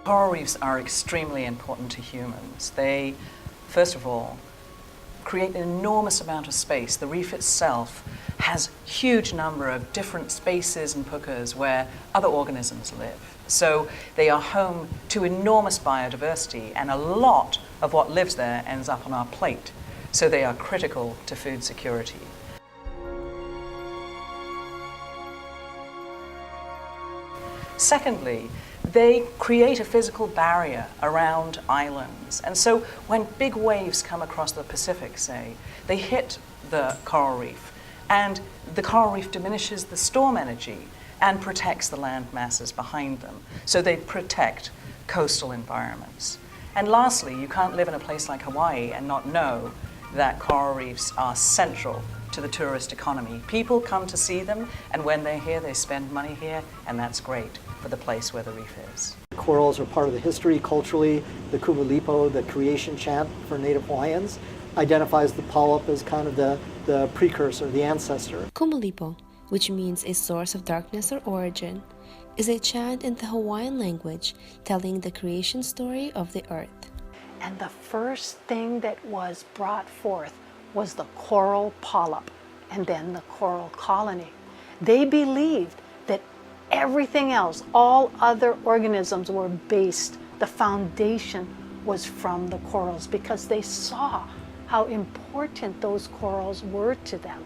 Coral reefs are extremely important to humans. They, first of all, create an enormous amount of space. The reef itself has a huge number of different spaces and pukas where other organisms live. So they are home to enormous biodiversity, and a lot of what lives there ends up on our plate. So they are critical to food security. Secondly, they create a physical barrier around islands. And so when big waves come across the Pacific, say, they hit the coral reef, and the coral reef diminishes the storm energy and protects the land masses behind them. So they protect coastal environments. And lastly, you can't live in a place like Hawaii and not know that coral reefs are central to the tourist economy. People come to see them, and when they're here, they spend money here, and that's great for the place where the reef is. Corals are part of the history culturally. The Kumulipo, the creation chant for Native Hawaiians, identifies the polyp as kind of the precursor, the ancestor. Kumulipo, which means a source of darkness or origin, is a chant in the Hawaiian language telling the creation story of the earth. And the first thing that was brought forth was the coral polyp and then the coral colony. They believed that everything else, all other organisms were based, the foundation was from the corals because they saw how important those corals were to them.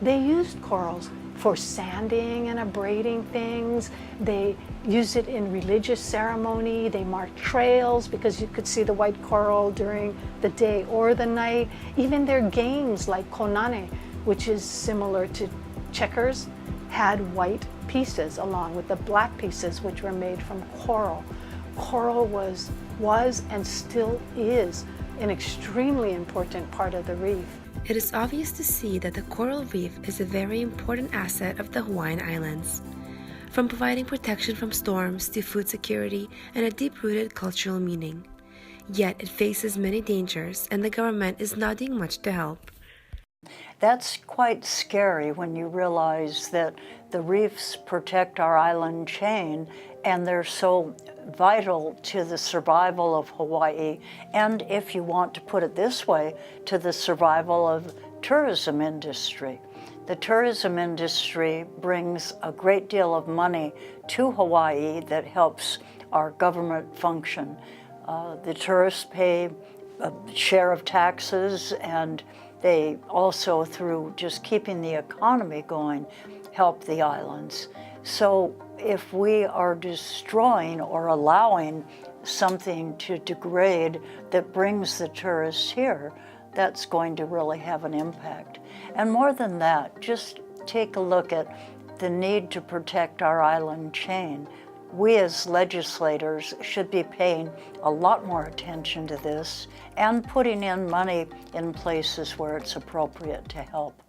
They used corals for sanding and abrading things. They use it in religious ceremony. They mark trails because you could see the white coral during the day or the night. Even their games like konane, which is similar to checkers, had white pieces along with the black pieces which were made from coral. Coral was and still is an extremely important part of the reef. It is obvious to see that the coral reef is a very important asset of the Hawaiian Islands, from providing protection from storms to food security and a deep-rooted cultural meaning. Yet it faces many dangers, and the government is not doing much to help. That's quite scary when you realize that the reefs protect our island chain and they're so vital to the survival of Hawaii, and if you want to put it this way, to the survival of tourism industry. The tourism industry brings a great deal of money to Hawaii that helps our government function. The tourists pay a share of taxes, and they also, through just keeping the economy going, help the islands. So if we are destroying or allowing something to degrade that brings the tourists here, that's going to really have an impact. And more than that, just take a look at the need to protect our island chain. We as legislators should be paying a lot more attention to this and putting in money in places where it's appropriate to help.